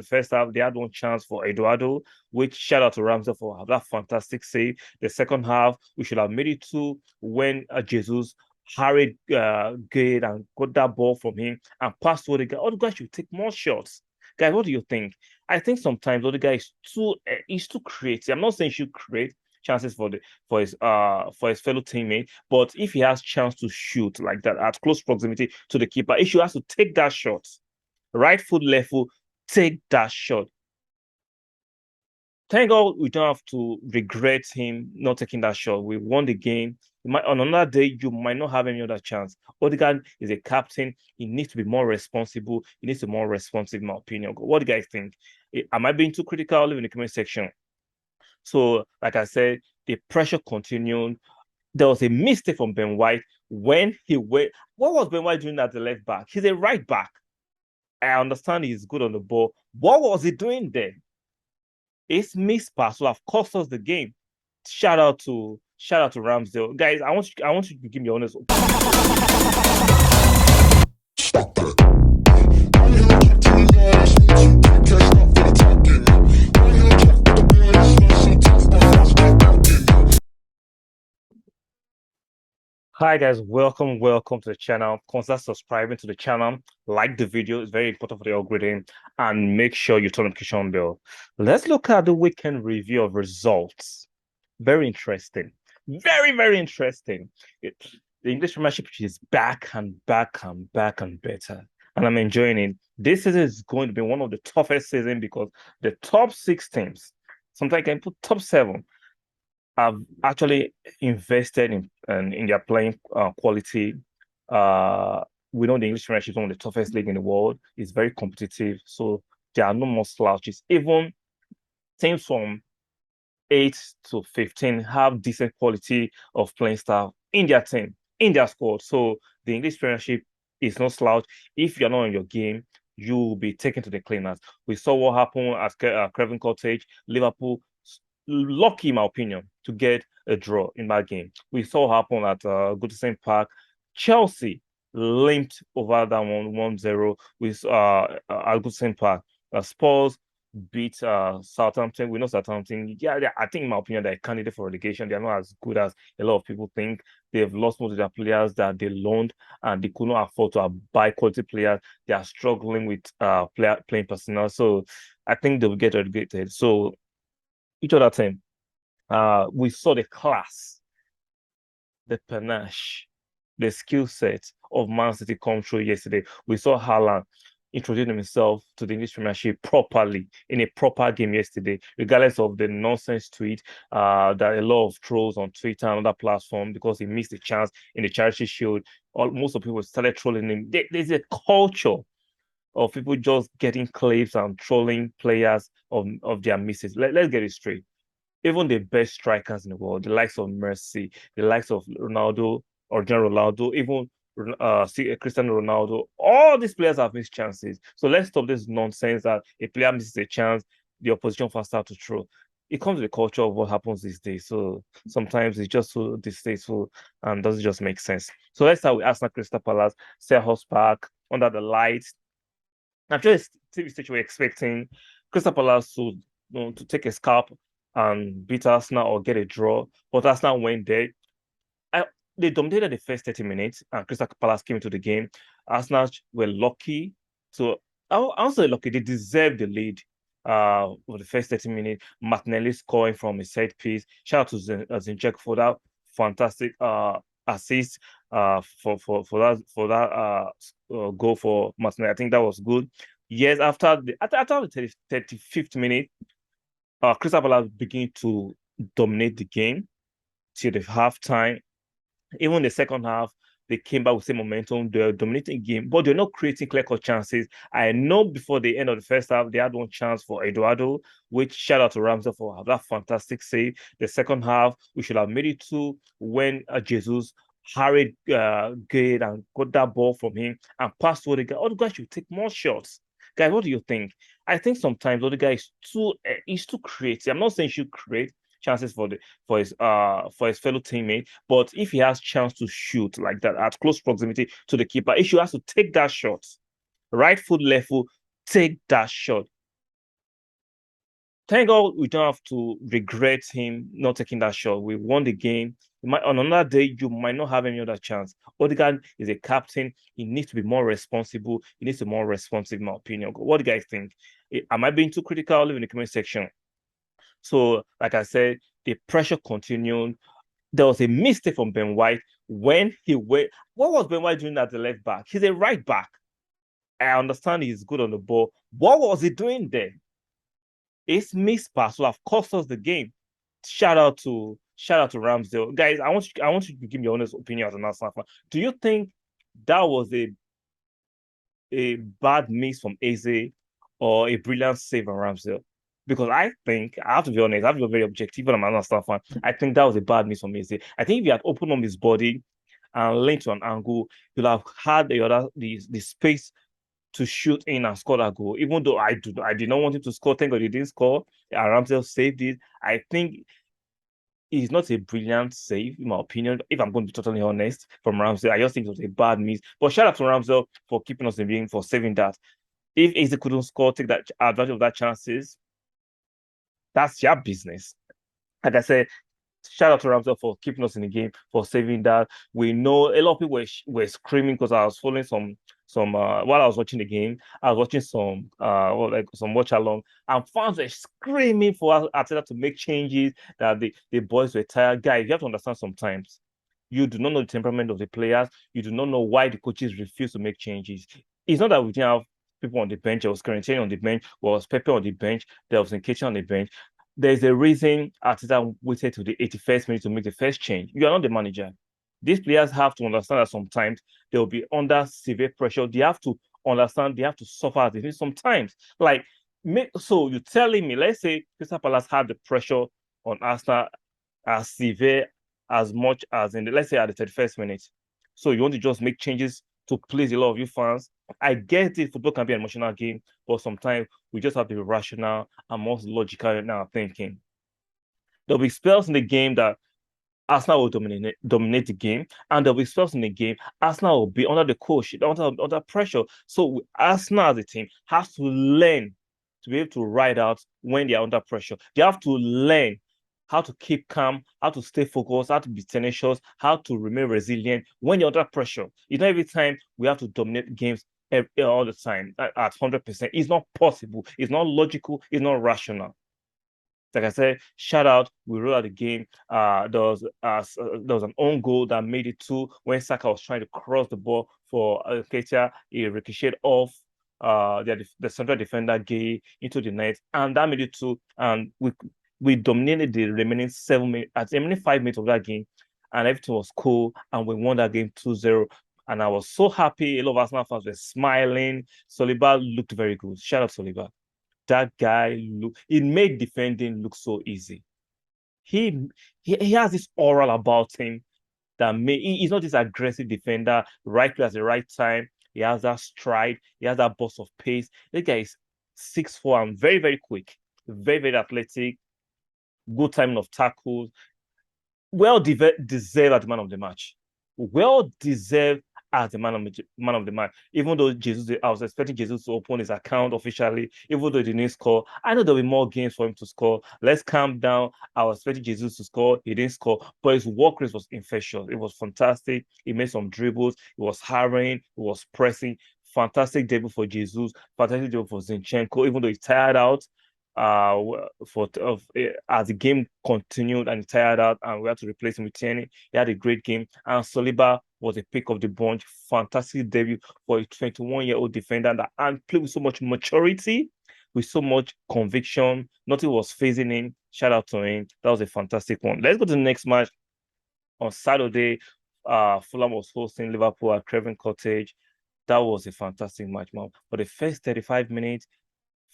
the first half, they had one chance for Eduardo, which shout out to Ramsey for that fantastic save. The second half, we should have made it two when Jesus harried Gade and got that ball from him and passed to Odegaard. Odegaard should take more shots. Guys, what do you think? I think sometimes Odegaard is too creative. I'm not saying he should create chances for his fellow teammate, but if he has chance to shoot like that at close proximity to the keeper, he should have to take that shot. Right foot, left foot, take that shot. Thank God we don't have to regret him not taking that shot. We won the game. On another day, you might not have any other chance. Odegaard is a captain. He needs to be more responsible. He needs to be more responsive, in my opinion. What do you guys think? Am I being too critical? Leave in the comment section. So, like I said, the pressure continued. There was a mistake from Ben White when he went. What was Ben White doing at the left back? He's a right back. I understand he's good on the ball. What was he doing there? His missed pass will have cost us the game. Shout out to Ramsdale. Guys, I want you to give me honest. Hi guys, welcome to the channel. Consider subscribing to the channel, like the video, it's very important for the algorithm, and make sure you turn the notification bell. Let's look at the weekend review of results. Very interesting. Very interesting. The English Premiership is back and better. And I'm enjoying it. This season is going to be one of the toughest seasons because the top 6 teams, sometimes I can put top 7, have actually invested in their playing quality. We know the English Premiership is one of the toughest league in the world. It's very competitive, so there are no more slouches. Even teams from 8 to 15 have decent quality of playing staff in their team, in their squad. So the English Premiership is no slouch. If you're not in your game, you will be taken to the cleaners. We saw what happened at Craven Cottage. Liverpool, lucky, in my opinion, to get a draw in that game. We saw what happened at Goodison Park. Chelsea limped over that 1-0 with at Goodison Park. Spurs beat Southampton. We know Southampton. Yeah, I think, in my opinion, they're a candidate for relegation. They're not as good as a lot of people think. They've lost most of their players that they loaned, and they could not afford to buy quality players. They are struggling with playing personnel. So I think they will get relegated. So each other team, we saw the class, the panache, the skill set of Man City come through yesterday. We saw Haaland introducing himself to the English Premiership properly in a proper game yesterday, regardless of the nonsense tweet that a lot of trolls on Twitter and other platforms because he missed a chance in the Charity Shield. Most of people started trolling him. There's a culture of people just getting clips and trolling players of their misses. Let's get it straight. Even the best strikers in the world, the likes of Messi, the likes of Ronaldo, original Ronaldo, even Cristiano Ronaldo, all these players have missed chances. So let's stop this nonsense that a player misses a chance, the opposition fans start to throw. It comes with the culture of what happens these days. So sometimes it's just so distasteful and doesn't just make sense. So let's start with Arsenal Crystal Palace, Selhurst Park, under the lights. I'm sure it's TV stage we're expecting Crystal Palace to take a scalp and beat Arsenal or get a draw. But Arsenal went there. They dominated the first 30 minutes and Crystal Palace came into the game. Arsenal were lucky. So I'll say lucky. They deserved the lead for the first 30 minutes. Martinelli scoring from a set piece. Shout out to Zinchenko for that fantastic assist for that goal for Martinelli. I think that was good. Yes, after the 35th minute, Crystal Palace began to dominate the game till the halftime. Even the second half, they came back with the same momentum. They're dominating the game, but they're not creating clear-cut chances. I know before the end of the first half, they had one chance for Eduardo, which shout out to Ramsey for that fantastic save. The second half, we should have made it two when Jesus harried Gade and got that ball from him and passed to Odegaard. Odegaard should take more shots. Guys, what do you think? I think sometimes Odegaard is too creative. I'm not saying he should create chances for his fellow teammate, but if he has chance to shoot like that at close proximity to the keeper, he should have to take that shot. Right foot, left foot, take that shot. thank God we don't have to regret him not taking that shot. We won the game. On another day, you might not have any other chance. Odegaard is a captain. He needs to be more responsible. He needs to be more responsive, in my opinion. What do you guys think? Am I being too critical? Leave in the comment section. So, like I said, the pressure continued. There was a mistake from Ben White when he went. What was Ben White doing at the left back? He's a right back. I understand he's good on the ball. What was he doing there? His missed pass will have cost us the game. Shout out to Ramsdale. Guys, I want you to give me your honest opinion as an Arsenal fan. Do you think that was a bad miss from Eze or a brilliant save from Ramsdale? Because I think, I have to be honest, I have to be very objective, but I'm an Arsenal fan. I think that was a bad miss from Eze. I think if he had opened up his body and leaned to an angle, he'll have had the space to shoot in and score that goal. Even though I did not want him to score, thank God he didn't score. Ramsdale saved it. I think it's not a brilliant save, in my opinion. If I'm going to be totally honest, from Ramsdale, I just think it was a bad miss. But shout out to Ramsdale for keeping us in the game, for saving that. If Eze couldn't score, take that advantage of that chances, that's your business. Like I said, shout out to Ramsdale for keeping us in the game, for saving that. We know a lot of people were screaming because I was following some while I was watching the game, I was watching some watch along, and fans were screaming for Arteta to make changes, that the boys were tired. Guys, you have to understand sometimes. You do not know the temperament of the players. You do not know why the coaches refuse to make changes. It's not that we didn't have people on the bench. There was Quarantine on the bench, there was Pepe on the bench, there was Nketiah on the bench. There's a reason Arteta waited to the 81st minute to make the first change. You are not the manager. These players have to understand that sometimes they will be under severe pressure. They have to understand, they have to suffer this sometimes. Like, so you're telling me, let's say Crystal Palace had the pressure on Arsenal as severe as much as let's say at the 31st minute. So you want to just make changes to please a lot of you fans. I get it, football can be an emotional game, but sometimes we just have to be rational and more logical in our thinking. There'll be spells in the game that Arsenal will dominate the game, and there'll be spells in the game. Arsenal will be under the coach, under pressure. So Arsenal as a team has to learn to be able to ride out when they are under pressure. They have to learn how to keep calm, how to stay focused, how to be tenacious, how to remain resilient when you're under pressure. It's not every time we have to dominate games all the time at 100%. It's not possible. It's not logical. It's not rational. Like I said, shout out, we rolled out the game. There was an own goal that made it two when Saka was trying to cross the ball for Nketiah. He ricocheted off the central defender Gay into the net, and that made it two. And we dominated the remaining 7 minutes, at the remaining 5 minutes of that game, and everything was cool, and we won that game 2-0. And I was so happy. A lot of Arsenal fans were smiling. Saliba looked very good. Shout out Saliba. That guy it made defending look so easy. He has this aura about him that he's not this aggressive defender, right place at the right time. He has that stride, he has that burst of pace. This guy is 6'4" and very, very quick, very, very athletic, good timing of tackles. Well deserved as the man of the match. Well deserved as the man of the match. Even though I was expecting Jesus to open his account officially, even though he didn't score. I know there'll be more games for him to score. Let's calm down. I was expecting Jesus to score. He didn't score, but his work rate was infectious. It was fantastic. He made some dribbles. He was harrying. He was pressing. Fantastic debut for Jesus. Fantastic debut for Zinchenko. Even though he's tired out, as the game continued and he tired out, and we had to replace him with Tierney. He had a great game, and Saliba was a pick of the bunch. Fantastic debut for a 21-year-old defender and played with so much maturity, with so much conviction. Nothing was phasing him. Shout out to him. That was a fantastic one. Let's go to the next match. On Saturday, Fulham was hosting Liverpool at Craven Cottage. That was a fantastic match, man. For the first 35 minutes,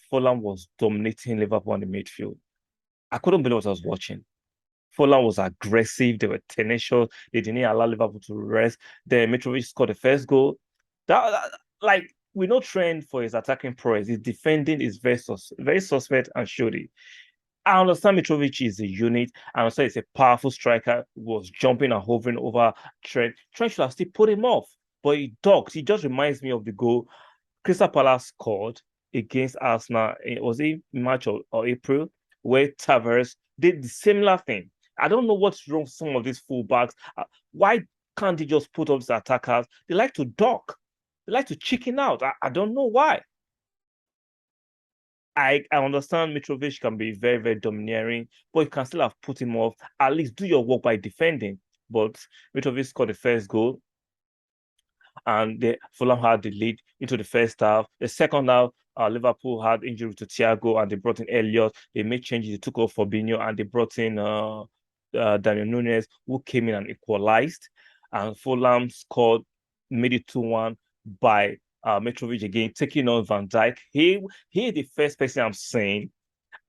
Fulham was dominating Liverpool on the midfield. I couldn't believe what I was watching. Fulham was aggressive. They were tenacious. They didn't allow Liverpool to rest. Then Mitrovic scored the first goal. Like, we know Trent for his attacking prowess. His defending is very suspect and shoddy. I understand Mitrovic is a unit. I understand he's a powerful striker who was jumping and hovering over Trent. Trent should have still put him off, but he ducked. He just reminds me of the goal Crystal Palace scored against Arsenal. Was it March or April? where Tavares did the similar thing. I don't know what's wrong with some of these fullbacks. Why can't they just put up the attackers? They like to duck. They like to chicken out. I don't know why. I understand Mitrovic can be very, very domineering, but you can still have put him off. At least do your work by defending. But Mitrovic scored the first goal, and Fulham had the lead into the first half. The second half, Liverpool had injury to Thiago, and they brought in Elliott. They made changes. They took off Fabinho, and they brought in Daniel Nunes, who came in and equalized. And Fulham scored, made it 2-1 by Mitrovic again, taking on Van Dijk. He is the first person I'm saying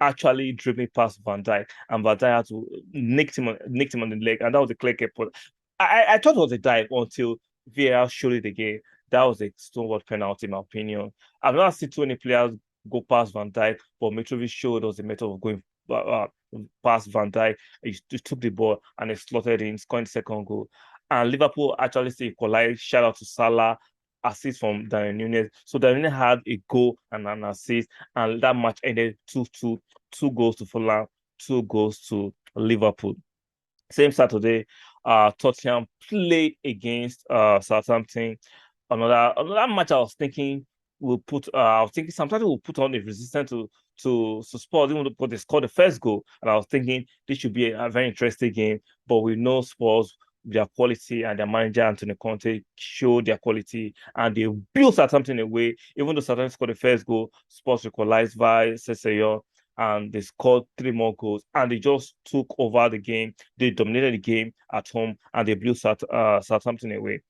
actually dribbling past Van Dijk, and Van Dijk had to nicked him on the leg, and that was a clear kick. But I thought it was a dive until VAR showed it again. That was a stonewall penalty, in my opinion. I've not seen too many players go past Van Dijk, but Mitrovic showed us the method of going past Van Dijk. He took the ball and he slotted in, scoring the second goal. And Liverpool actually still equalized. Shout out to Salah, assist from Daniel Nunes. So Daniel Nunes had a goal and an assist, and that match ended 2-2. 2 goals to Fulham, 2 goals to Liverpool. Same Saturday, Tottenham played against Southampton. Another match I was thinking I was thinking sometimes we'll put on a resistance to Spurs, even though they scored the first goal. And I was thinking this should be a very interesting game, but we know Spurs, their quality, and their manager Antonio Conte showed their quality, and they built Southampton away. Even though Southampton scored the first goal, Spurs equalized via Seseyo, and they scored 3 more goals, and they just took over the game. They dominated the game at home, and they blew Southampton away.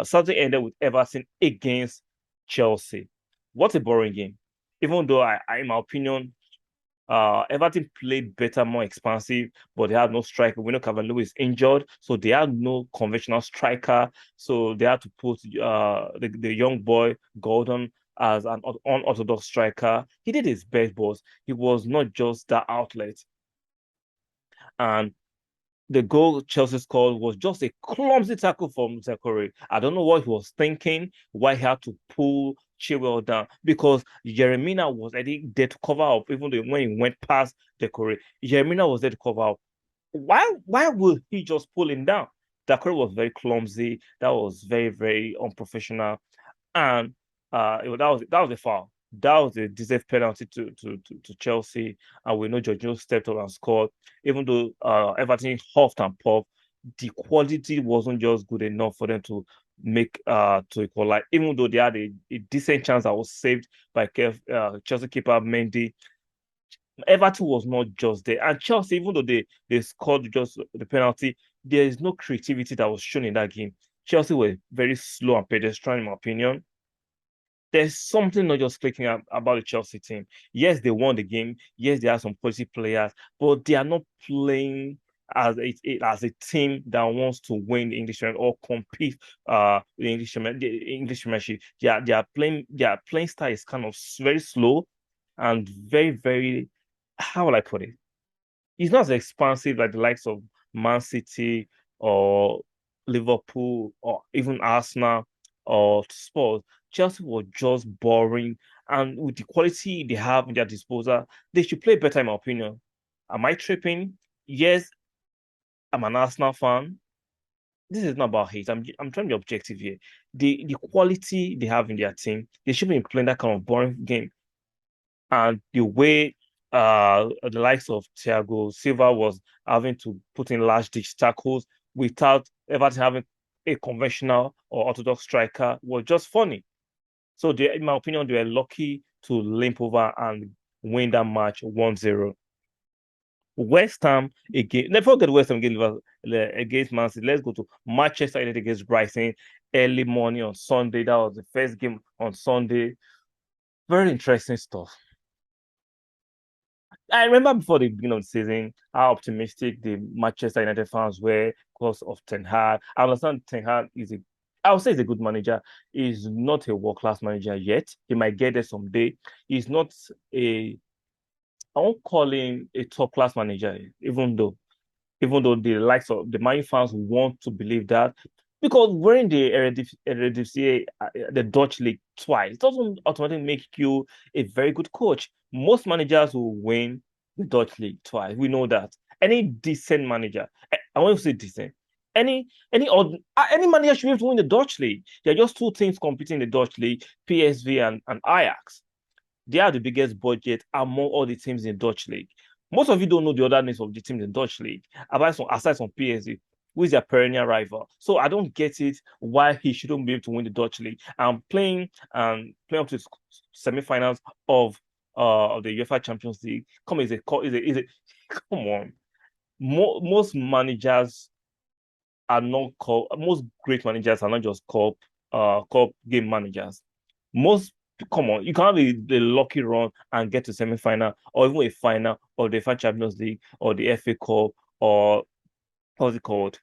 Saturday ended with Everton against Chelsea. What a boring game. Even though in my opinion, Everton played better, more expansive, but they had no striker. We know Cavani is injured, so they had no conventional striker. So they had to put the young boy Gordon as an unorthodox striker. He did his best, but he was not just that outlet. And the goal Chelsea scored was just a clumsy tackle from Zachary. I don't know what he was thinking, why he had to pull Chilwell down, because Jeremina was already there to cover up, even though when he went past Decore, Jeremina was there to cover up. Why would he just pull him down? Decore was very clumsy. That was very, very unprofessional. And that was a foul. That was a deserved penalty to Chelsea, and we know Jorginho stepped up and scored. Even though Everton huffed and puffed, the quality wasn't just good enough for them to make to equalize. Even though they had a decent chance that was saved by Chelsea keeper Mendy, Everton was not just there. And Chelsea, even though they scored just the penalty, there is no creativity that was shown in that game. Chelsea were very slow and pedestrian, in my opinion. There's something not just clicking about the Chelsea team. Yes, they won the game. Yes, they have some quality players, but they are not playing as a team that wants to win the English or compete the English Premiership. Their playing style is kind of very slow and very, very, how will I put it? It's not as expansive like the likes of Man City or Liverpool or even Arsenal or Spurs. Chelsea was just boring, and with the quality they have in their disposal, they should play better, in my opinion. Am I tripping? Yes, I'm an Arsenal fan. This is not about hate. I'm trying to be objective here. The quality they have in their team, they should be playing that kind of boring game. And the way the likes of Thiago Silva was having to put in large ditch tackles without Everton having a conventional or orthodox striker was just funny. So in my opinion, they were lucky to limp over and win that match 1-0. West Ham again. Let's forget West Ham against Man City. Let's go to Manchester United against Brighton early morning on Sunday. That was the first game on Sunday. Very interesting stuff. I remember before the beginning of the season how optimistic the Manchester United fans were because of Ten Hag. I understand Ten Hag I would say he's a good manager. He's not a world-class manager yet. He might get there someday. He's not I won't call him a top-class manager, even though the likes of the Man U fans want to believe that, because we're in the Eredivisie, the Dutch league twice, doesn't automatically make you a very good coach. Most managers will win the Dutch league twice. We know that. Any decent manager, I want to say decent, any manager should be able to win the Dutch league. There are just two teams competing in the Dutch league, PSV and Ajax. They are the biggest budget among all the teams in the Dutch league. Most of you don't know the other names of the teams in the Dutch league, aside from PSV, who is their perennial rival. So I don't get it why he shouldn't be able to win the Dutch league. I'm playing up to the semi-finals of the UEFA Champions League. Come on. Most managers are not called most great managers are not just cup game managers. Most Come on, you can't be the lucky run and get to semi-final or even a final of the UEFA Champions League or the FA Cup or what's it called?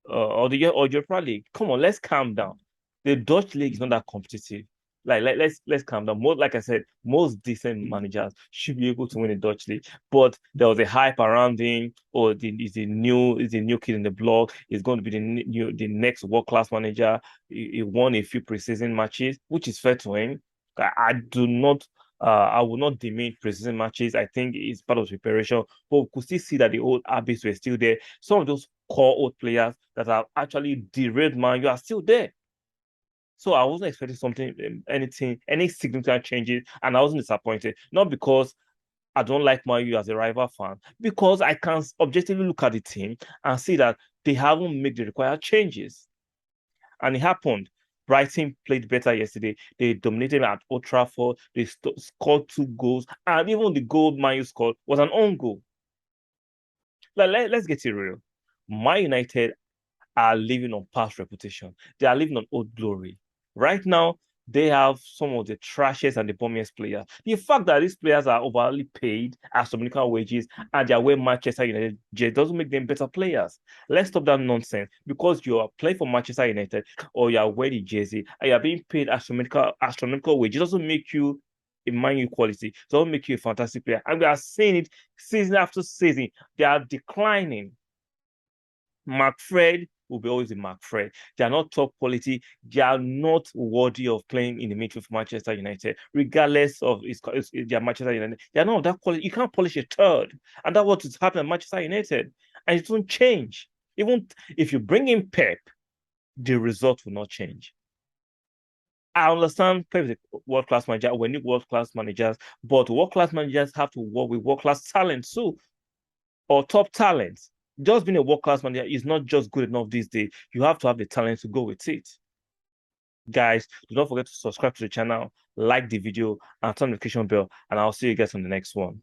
Or Europa League. Come on, let's calm down. The Dutch league is not that competitive. Let's calm down. Like I said, most decent managers should be able to win the Dutch league. But there was a hype around him. Or is a new kid in the block. He's going to be the next world class manager. He won a few preseason matches, which is fair to him. I do not. I will not demean preseason matches. I think it's part of preparation, but we could still see that the old habits were still there. Some of those core old players that have actually derailed Man, you are still there. So I wasn't expecting any significant changes, and I wasn't disappointed. Not because I don't like Man U as a rival fan, because I can objectively look at the team and see that they haven't made the required changes. And it happened. Brighton played better yesterday. They dominated at Old Trafford. They scored 2 goals, and even the goal Man U scored was an own goal. Let's get it real. Man United are living on past reputation. They are living on old glory. Right now, they have some of the trashiest and the bummiest players. The fact that these players are overly paid astronomical wages and they are wearing Manchester United jersey doesn't make them better players. Let's stop that nonsense. Because you are playing for Manchester United or you are wearing the jersey and you are being paid astronomical wages, doesn't make you a Man U quality. Doesn't make you a fantastic player. And we are seeing it season after season. They are declining. McFred will be always a McFred. They are not top quality. They are not worthy of playing in the midfield for Manchester United, regardless of their Manchester United. They are not of that quality. You can't polish a third, and that's what is happening at Manchester United, and it won't change. Even if you bring in Pep, the result will not change. I understand Pep is a world-class manager. We need world-class managers, but world-class managers have to work with world-class talent too, or top talent. Just being a world-class manager is not just good enough these days. You have to have the talent to go with it. Guys, do not forget to subscribe to the channel, like the video, and turn the notification bell, and I'll see you guys on the next one.